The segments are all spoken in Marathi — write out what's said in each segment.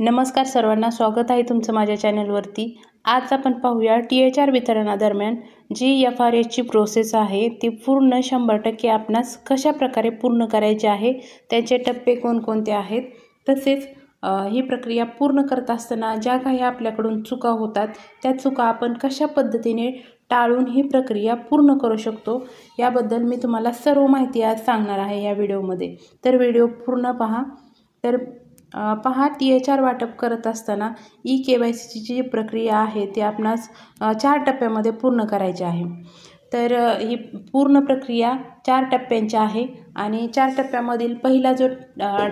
नमस्कार सर्वांना, स्वागत आहे तुमचं माझ्या चॅनलवरती। आज आपण पाहूया THR वितरणादरम्यान जी FRSची प्रोसेस आहे ती पूर्ण 100% आपणास कशा प्रकारे पूर्ण करायची आहे, त्याचे टप्पे कोणकोणते आहेत, तसेच ही प्रक्रिया पूर्ण करत असताना ज्या काही आपल्याकडून चुका होतात त्या चुका आपण कशा पद्धतीने टाळून ही प्रक्रिया पूर्ण करू शकतो याबद्दल मी तुम्हाला सर्व माहिती आज सांगणार आहे या व्हिडिओमध्ये। तर व्हिडिओ पूर्ण पहा। तर पहा, THR वाटप करत असताना KYCची जी प्रक्रिया आहे ती आपणास 4 टप्प्यामध्ये पूर्ण करायची आहे। तर ही पूर्ण प्रक्रिया 4 टप्प्यांची आहे आणि 4 टप्प्यामधील पहिला जो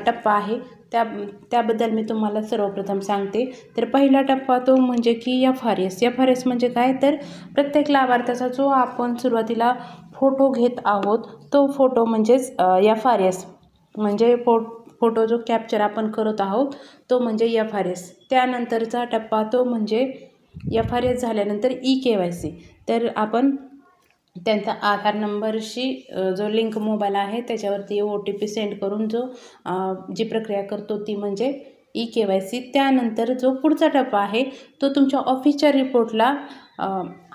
टप्पा आहे त्याबद्दल मी तुम्हाला सर्वप्रथम सांगते। तर पहिला टप्पा तो म्हणजे की FRS म्हणजे काय, तर प्रत्येक लाभार्थ्याचा जो आपण सुरुवातीला फोटो घेत आहोत तो फोटो म्हणजेच FRS म्हणजे फोटो जो कॅप्चर आपण करत आहोत तो म्हणजे FRS। त्यानंतरचा टप्पा तो म्हणजे FRS झाल्यानंतर KYC। तर आपण त्यांचा आधार नंबरशी जो लिंक मोबाईल आहे त्याच्यावरती OTP सेंड करून जी प्रक्रिया करतो ती म्हणजे KYC। त्यानंतर जो पुढचा टप्पा आहे तो तुमच्या ऑफिसच्या रिपोर्टला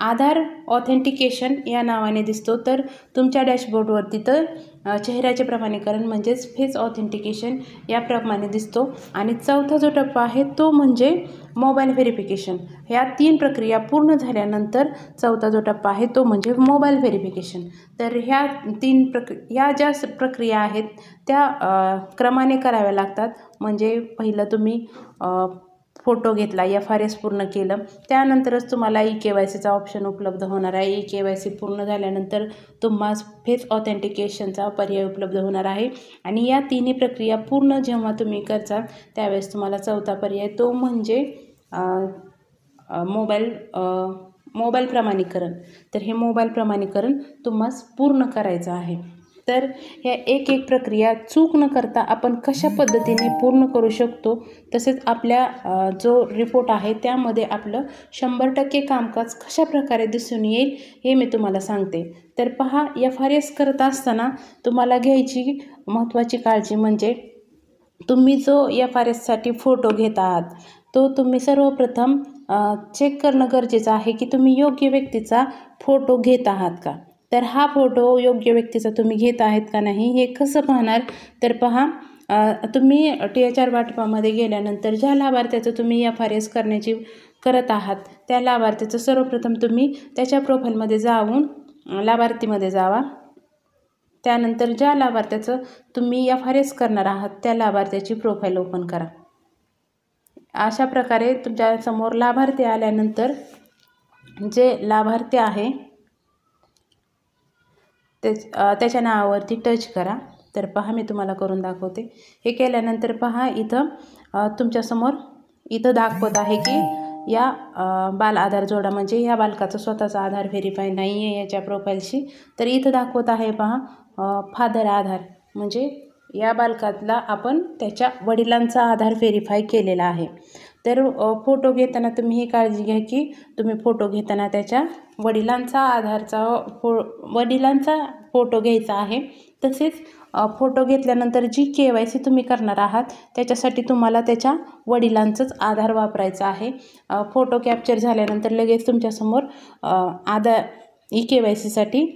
आधार ऑथेंटिकेशन या नावाने दिसतो। तर तुमच्या डॅशबोर्डवरती तर चेहऱ्याचे प्रमाणीकरण म्हणजेच फेस ऑथेंटिकेशन याप्रमाणे दिसतो। आणि चौथा जो टप्पा आहे तो म्हणजे मोबाईल व्हेरिफिकेशन। ह्या 3 प्रक्रिया पूर्ण झाल्यानंतर चौथा जो टप्पा आहे तो म्हणजे मोबाईल व्हेरिफिकेशन। तर ह्या ज्या प्रक्रिया आहेत त्या क्रमाने कराव्या लागतात। म्हणजे पहिलं तुम्ही फोटो घेतला, FRS पूर्ण केलं, त्यानंतरच तुम्हाला KYCचा ऑप्शन उपलब्ध होणार आहे। KYC पूर्ण झाल्यानंतर तुम्हाला फेस ऑथेंटिकेशनचा पर्याय उपलब्ध होणार आहे। आणि या तिन्ही प्रक्रिया पूर्ण जेव्हा तुम्ही करता त्यावेळेस तुम्हाला चौथा पर्याय तो म्हणजे मोबाईल प्रमाणीकरण। तर हे मोबाईल प्रमाणीकरण तुम्हाला पूर्ण करायचं आहे। तर ह्या एक प्रक्रिया चूक न करता आपण कशा पद्धतीने पूर्ण करू शकतो, तसेच आपल्या जो रिपोर्ट आहे त्यामध्ये आपलं 100% कामकाज कशा प्रकारे दिसून येईल हे मी तुम्हाला सांगते। तर पहा, FRS करत असताना तुम्हाला घ्यायची महत्त्वाची काळजी म्हणजे तुम्ही जो FRSसाठी फोटो घेत आहात तो तुम्ही सर्वप्रथम चेक करणं गरजेचं आहे की तुम्ही योग्य व्यक्तीचा फोटो घेत आहात का। तर हा फोटो योग्य व्यक्तीचा तुम्ही घेत आहेत का नाही हे कसं पाहणार, तर पहा, तुम्ही THR वाटपामध्ये गेल्यानंतर ज्या लाभार्थ्याचं तुम्ही FRS करत आहात त्या लाभार्थ्याचं सर्वप्रथम तुम्ही त्याच्या प्रोफाईलमध्ये जाऊन लाभार्थीमध्ये जावा। त्यानंतर ज्या लाभार्थ्याचं तुम्ही FRS करणार आहात त्या लाभार्थ्याची प्रोफाईल ओपन करा। अशा प्रकारे तुमच्यासमोर लाभार्थी आल्यानंतर जे लाभार्थी आहे त्याच्या नावावरती टच करा। तर पहा, मी तुम्हाला करून दाखवते। हे केल्यानंतर पहा, इथं तुमच्यासमोर दाखवत आहे की या बाल आधार जोडा, म्हणजे या बालकाचा स्वतःचा आधार व्हेरीफाय नाही आहे याच्या प्रोफाईलशी। तर इथं दाखवत आहे पहा फादर आधार, म्हणजे या बालकाला आपण त्याच्या वडिलांचा आधार व्हेरीफाय केलेला आहे। तर फोटो घेताना तुम्ही ही काळजी घ्या की तुम्ही फोटो घेताना त्याच्या वडिलांचा फोटो घ्यायचा आहे। तसेच फोटो घेतल्यानंतर जी KYC तुम्ही करणार आहात त्याच्यासाठी तुम्हाला त्याच्या वडिलांचंच आधार वापरायचं आहे। फोटो कॅप्चर झाल्यानंतर लगेच तुमच्यासमोर KYCसाठी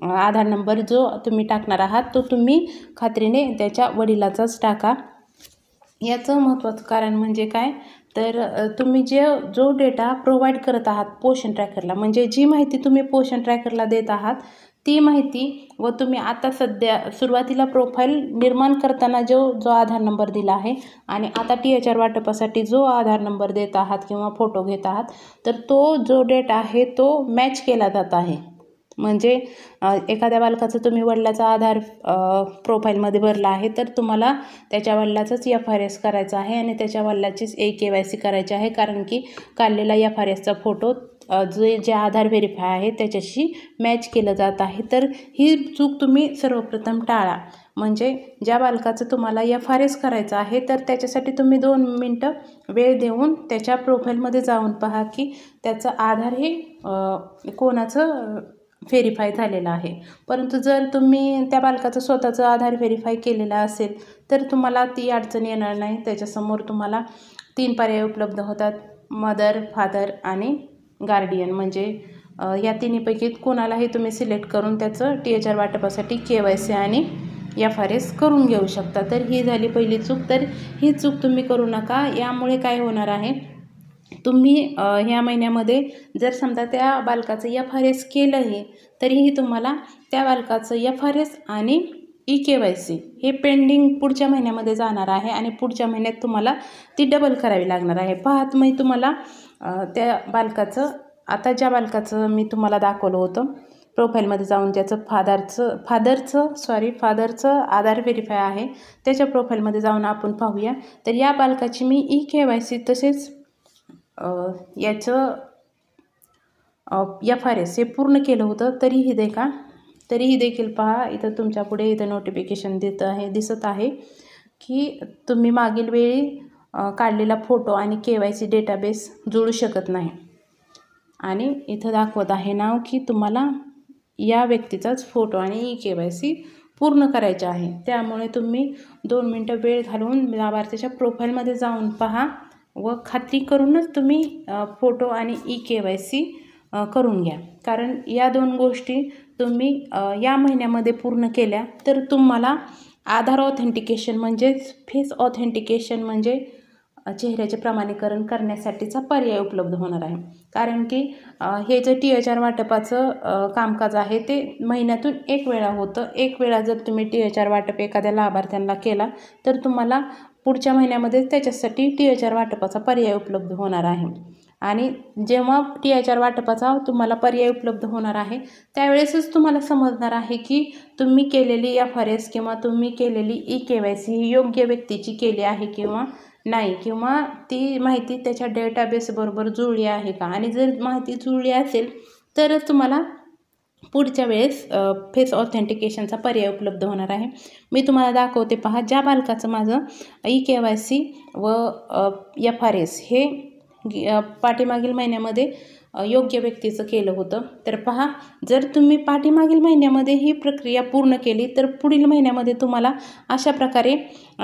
आधार नंबर जो तुम्ही टाकणार आहात तो तुम्ही खात्रीने त्याच्या वडिलाचाच टाका। याचं महत्त्वाचं कारण म्हणजे काय, तर तुम्ही जो डेटा प्रोव्हाइड करत आहात पोषण ट्रॅकरला, म्हणजे जी माहिती तुम्ही पोषण ट्रॅकरला देत आहात ती माहिती व तुम्ही आता सध्या सुरुवातीला प्रोफाईल निर्माण करताना जो आधार नंबर दिला आहे आणि आता THR वाटपासाठी जो आधार नंबर देत आहात किंवा फोटो घेत आहात तर तो जो डेटा आहे तो मॅच केला जात आहे। म्हणजे एखाद्या बालकाचं तुम्ही वडिलाचा आधार प्रोफाईलमध्ये भरला आहे तर तुम्हाला त्याच्या वडिलाचंच FRS करायचं आहे आणि त्याच्या वडिलाचीच KYC करायची आहे, कारण की काढलेला FRSचा फोटो जे आधार व्हेरीफाय आहे त्याच्याशी मॅच केलं जात आहे। तर ही चूक तुम्ही सर्वप्रथम टाळा। म्हणजे ज्या बालकाचं तुम्हाला FRS करायचं आहे तर त्याच्यासाठी तुम्ही 2 मिनटं वेळ देऊन त्याच्या प्रोफाईलमध्ये जाऊन पहा की त्याचं आधार हे कोणाचं व्हेरीफाय झालेला आहे. परंतु जर तुम्ही त्या बालकाचं स्वतःचं आधार व्हेरीफाय केलेला असेल तर तुम्हाला ती अडचण येणार नाही. त्याच्यासमोर तुम्हाला 3 पर्याय उपलब्ध होतात: मदर, फादर आणि गार्डियन. म्हणजे या तिन्हीपैकी कोणालाही तुम्ही सिलेक्ट करून त्याचं THR वाटपासाठी KYC आणि FRS करून घेऊ शकता. तर ही झाली पहिली चूक. तर ही चूक तुम्ही करू नका. यामुळे काय होणार आहे, तुम्ही ह्या महिन्यामध्ये जर समजा त्या बालकाचं FRS केलंही तरीही तुम्हाला त्या बालकाचं FRS आणि KYC हे पेंडिंग पुढच्या महिन्यामध्ये जाणार आहे आणि पुढच्या महिन्यात तुम्हाला ती डबल करावी लागणार आहे. पहा, तुम्ही तुम्हाला त्या बालकाचं, आता ज्या बालकाचं मी तुम्हाला दाखवलं होतं प्रोफाईलमध्ये जाऊन, ज्याचं फादरचं आधार व्हेरीफाय आहे, त्याच्या प्रोफाईलमध्ये जाऊन आपण पाहूया. तर या बालकाची मी KYC तसेच याचं FRS हे पूर्ण केलं होतं. तरीही देखील पहा, इथं तुमच्या पुढे इथं नोटिफिकेशन दिसत आहे की तुम्ही मागील वेळी काढलेला फोटो आणि KYC डेटाबेस जुळू शकत नाही. आणि इथं दाखवत आहे नाव की तुम्हाला या व्यक्तीचाच फोटो आणि KYC पूर्ण करायचे आहे. त्यामुळे तुम्ही 2 मिनटं वेळ घालवून लाभार्थीच्या प्रोफाईलमध्ये जाऊन पहा व खात्री करूनच तुम्ही फोटो आणि KYC करून घ्या. कारण या 2 गोष्टी तुम्ही या महिन्यामध्ये पूर्ण केल्या तर तुम्हाला आधार ऑथेंटिकेशन म्हणजेच फेस ऑथेंटिकेशन म्हणजे चेहऱ्याचे प्रमाणीकरण करण्यासाठीचा पर्याय उपलब्ध होणार आहे. कारण की हे जे THR वाटपाचं कामकाज आहे ते महिन्यातून 1 वेळा होतं. 1 वेळा जर तुम्ही THR वाटप एखाद्या लाभार्थ्यांना केला तर तुम्हाला पुढच्या महिन्यामध्ये त्याच्यासाठी THR वाटपाचा पर्याय उपलब्ध होणार आहे. आणि जेव्हा THR वाटपाचा तुम्हाला पर्याय उपलब्ध होणार आहे त्यावेळेसच तुम्हाला समजणार आहे की तुम्ही केलेली FRS किंवा तुम्ही केलेली KYC ही योग्य व्यक्तीची केली आहे किंवा नाही, किंवा ती माहिती त्याच्या डेटाबेसबरोबर जुळली आहे का. आणि जर माहिती जुळली असेल तरच तुम्हाला पुढच्या वेळेस फेस ऑथेंटिकेशनचा पर्याय उपलब्ध होणार आहे. मी तुम्हाला दाखवते पहा, ज्या बालकाचं माझं KYC व FRS हे पाठीमागील महिन्यामध्ये योग्य व्यक्तीचं केलं होतं. तर पहा, जर तुम्ही पाठीमागील महिन्यामध्ये ही प्रक्रिया पूर्ण केली तर पुढील महिन्यामध्ये तुम्हाला अशा प्रकारे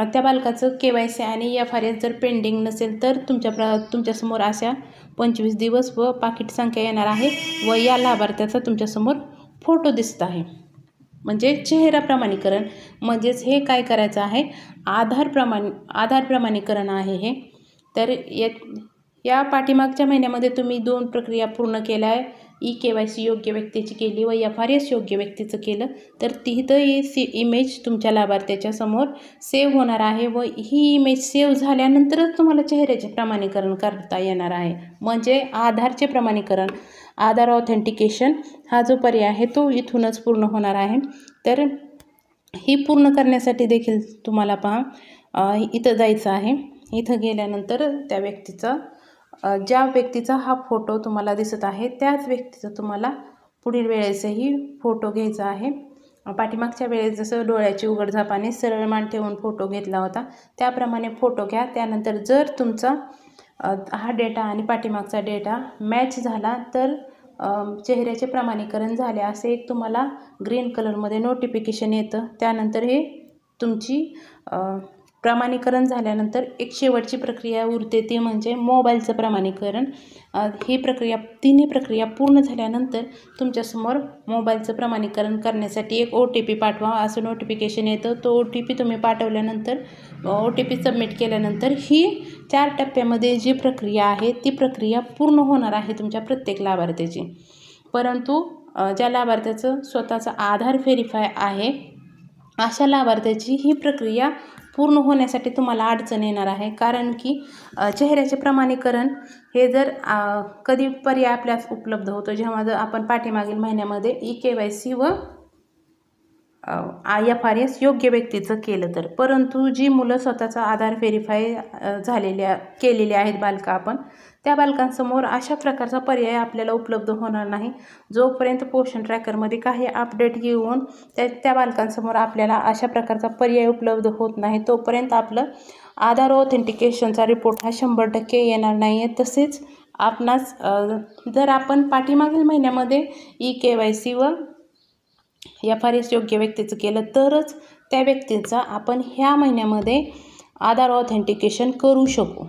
त्या बालकाचं KYC आणि FRS जर पेंडिंग नसेल तर तुमच्यासमोर अशा 25 दिवस व पाकिट संख्या येणार आहे व या लाभार्थ्याचा तुमच्यासमोर फोटो दिसत आहे. म्हणजे चेहरा प्रमाणीकरण, म्हणजेच हे काय करायचं आहे, आधार प्रमाणीकरण आहे हे. तर या पाठीमागच्या महिन्यामध्ये तुम्ही 2 प्रक्रिया पूर्ण केल्या आहे. KYC योग्य व्यक्तीची केली व FRS योग्य व्यक्तीचं केलं तर ही इमेज तुमच्या लाभार्थ्याच्या समोर सेव्ह होणार आहे व ही इमेज सेव्ह झाल्यानंतरच तुम्हाला चेहऱ्याचे प्रमाणीकरण करता येणार आहे. म्हणजे आधारचे प्रमाणीकरण, आधार ऑथेंटिकेशन हा जो पर्याय आहे तो इथूनच पूर्ण होणार आहे. तर ही पूर्ण करण्यासाठी देखील तुम्हाला पहा इथं जायचं आहे. इथं गेल्यानंतर त्या व्यक्तीचा, ज्या व्यक्तीचा हा फोटो तुम्हाला दिसत आहे त्याच व्यक्तीचा तुम्हाला पुढील वेळेसही फोटो घ्यायचा आहे. पाठीमागच्या वेळेस जसं डोळ्याची उघडझापाने सरळ मान ठेवून फोटो घेतला होता त्याप्रमाणे फोटो घ्या. त्यानंतर जर तुमचा हा डेटा आणि पाठीमागचा डेटा मॅच झाला तर चेहऱ्याचे प्रमाणीकरण झाले असे एक तुम्हाला ग्रीन कलरमध्ये नोटिफिकेशन येतं. त्यानंतर हे तुमची प्रमाणीकरण झाल्यानंतर एक शेवटची प्रक्रिया उरते ती म्हणजे मोबाईलचं प्रमाणीकरण. तिन्ही प्रक्रिया पूर्ण झाल्यानंतर तुमच्यासमोर मोबाईलचं प्रमाणीकरण करण्यासाठी एक OTP पाठवा असं नोटिफिकेशन येतं. तो OTP तुम्ही पाठवल्यानंतर OTP सबमिट केल्यानंतर ही 4 टप्प्यामध्ये जी प्रक्रिया आहे ती प्रक्रिया पूर्ण होणार आहे तुमच्या प्रत्येक लाभार्थ्याची. परंतु ज्या लाभार्थ्याचं स्वतःचा आधार व्हेरीफाय आहे अशा लाभार्थ्याची ही प्रक्रिया पूर्ण होण्यासाठी तुम्हाला अडचण येणार आहे. कारण की चेहऱ्याचे प्रमाणीकरण हे जर कधी पर्याय आपल्यास उपलब्ध होतो जेव्हा जर आपण पाठीमागील महिन्यामध्ये KYC व FRS योग्य व्यक्तीचं केलं तर. परंतु जी मुलं स्वतःचा आधार व्हेरीफाय केलेले आहेत बालकं, आपण त्या बालकांसमोर अशा प्रकारचा पर्याय आपल्याला उपलब्ध होणार नाही. जोपर्यंत पोषण ट्रॅकरमध्ये काही अपडेट येऊन त्या बालकांसमोर आपल्याला अशा प्रकारचा पर्याय उपलब्ध होत नाही तोपर्यंत आपलं आधार ऑथेंटिकेशनचा रिपोर्ट हा 100% येणार नाही आहे. तसेच आपणास जर आपण पाठीमागील महिन्यामध्ये EKYC व FRS योग्य व्यक्तीचं केलं तरच त्या व्यक्तीचा आपण ह्या महिन्यामध्ये आधार ऑथेंटिकेशन करू शकू.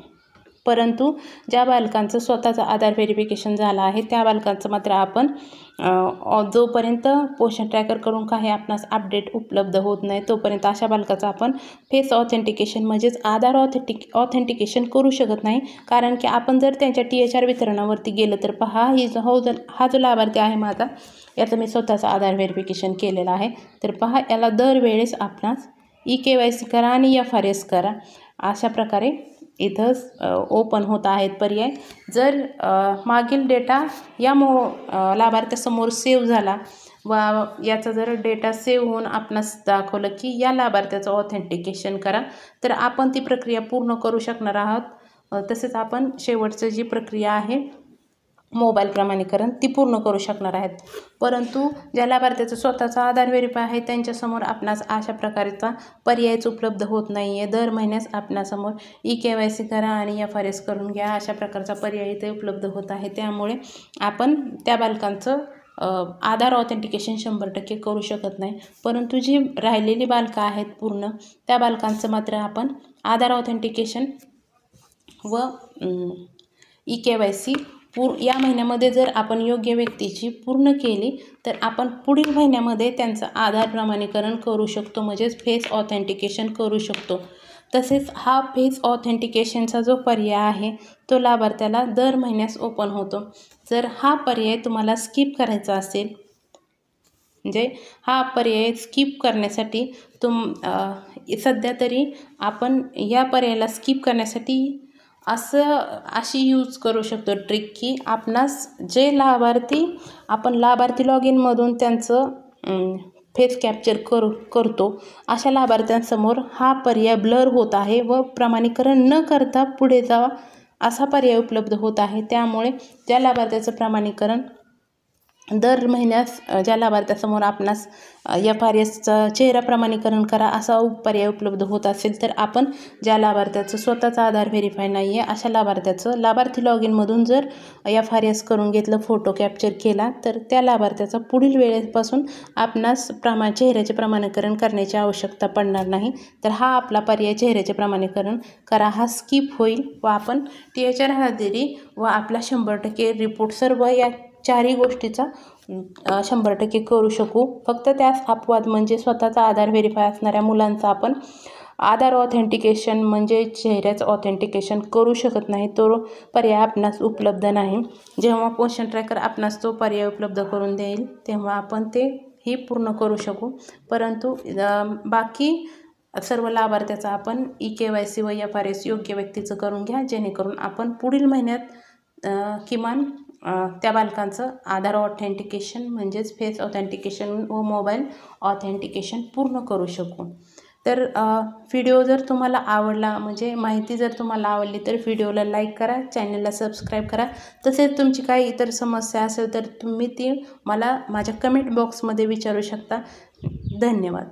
परंतु ज्या बालकांचं स्वतःचं आधार व्हेरिफिकेशन झालं आहे त्या बालकांचं मात्र आपण जोपर्यंत पोषण ट्रॅकरकडून काही आपणास अपडेट उपलब्ध होत नाही तोपर्यंत अशा बालकाचं आपण फेस ऑथेंटिकेशन म्हणजेच आधार ऑथेंटिकेशन करू शकत नाही. कारण की आपण जर त्यांच्या THR वितरणावरती गेलं तर पहा हा जो लाभार्थी आहे माझा, याचं मी स्वतःचं आधार व्हेरिफिकेशन केलेलं आहे. तर पहा, याला दरवेळेस आपणास EKYC करा आणि FRS करा, अशा प्रकारे इथं ओपन होत आहेत पर्याय. जर मागील डेटा या लाभार्थ्यासमोर सेव्ह झाला व याचा जर डेटा सेव्ह होऊन आपणास दाखवलं की या लाभार्थ्याचं ऑथेंटिकेशन करा, तर आपण ती प्रक्रिया पूर्ण करू शकणार आहोत. तसेच आपण शेवटचं जी प्रक्रिया आहे मोबाईल प्रमाणीकरण ती पूर्ण करू शकणार आहेत. परंतु ज्या लाभार्थ्याचं स्वतःचा आधार व्हेरिफाय आहे त्यांच्यासमोर आपणास अशा प्रकारचा पर्यायच उपलब्ध होत नाही आहे. दर महिन्यास आपणासमोर EKYC करा आणि FRS करून घ्या, अशा प्रकारचा पर्याय इथे उपलब्ध होत आहे. त्यामुळे आपण त्या बालकांचं आधार ऑथेंटिकेशन 100% करू शकत नाही. परंतु जी राहिलेली बालकं आहेत पूर्ण, त्या बालकांचं मात्र आपण आधार ऑथेंटिकेशन व EKYC या महिन्यामध्ये जर आपण योग्य व्यक्तीची पूर्ण केली तर आपण पुढील महिन्यामध्ये त्यांचं आधार प्रमाणीकरण करू शकतो, म्हणजेच फेस ऑथेंटिकेशन करू शकतो. तसेच हा फेस ऑथेंटिकेशनचा जो पर्याय आहे तो लाभार्थ्याला दर महिन्यास ओपन होतो. जर हा पर्याय तुम्हाला स्किप करायचा असेल, म्हणजे हा पर्याय स्किप करण्यासाठी सध्या तरी आपण या पर्यायाला स्किप करण्यासाठी अशी यूज करू शकतो ट्रिक की आपणास जे लाभार्थी आपण लाभार्थी लॉग इनमधून त्यांचं फेस कॅप्चर करतो अशा लाभार्थ्यांसमोर हा पर्याय ब्लर होत आहे व प्रमाणीकरण न करता पुढे जावा असा पर्याय उपलब्ध होत आहे. त्यामुळे त्या लाभार्थ्याचं प्रमाणीकरण दर महिन्यास ज्या लाभार्थ्यासमोर आपणास FRSचं चेहरा प्रमाणीकरण करा असा पर्याय उपलब्ध होत असेल तर आपण ज्या लाभार्थ्याचं स्वतःचा आधार व्हेरिफाय नाही आहे अशा लाभार्थ्याचं लाभार्थी लॉग इनमधून जर FRS करून घेतलं, फोटो कॅप्चर केला, तर त्या लाभार्थ्याचा पुढील वेळेपासून आपणास चेहऱ्याचे प्रमाणीकरण करण्याची आवश्यकता पडणार नाही. तर हा आपला पर्याय चेहऱ्याचे प्रमाणीकरण करा हा स्किप होईल व आपण THR हजेरी व आपला 100% रिपोर्ट सर्व या चारही गोष्टीचा 100% करू शकू. फक्त त्यास अपवाद म्हणजे स्वतःचा आधार व्हेरिफाय असणाऱ्या मुलांचा आपण आधार ऑथेंटिकेशन म्हणजे चेहऱ्याचं ऑथेंटिकेशन करू शकत नाही, तो पर्याय आपणास उपलब्ध नाही. जेव्हा पोषण ट्रॅकर आपणास तो पर्याय उपलब्ध करून देईल तेव्हा आपण ते ही पूर्ण करू शकू. परंतु बाकी सर्व लाभार्थ्याचा आपण EKYC व FRS योग्य व्यक्तीचं करून घ्या, जेणेकरून आपण पुढील महिन्यात किमान त्या बालकांचं आधार ऑथेंटिकेशन म्हणजेच फेस ऑथेंटिकेशन व मोबाईल ऑथेंटिकेशन पूर्ण करू शकू. तर व्हिडिओ जर तुम्हाला आवडला, म्हणजे माहिती जर तुम्हाला आवडली तर व्हिडिओला लाईक करा, चॅनलला सबस्क्राईब करा. तसेच तुमची काही इतर समस्या असेल तर तुम्ही ती मला माझ्या कमेंट बॉक्समध्ये विचारू शकता. धन्यवाद.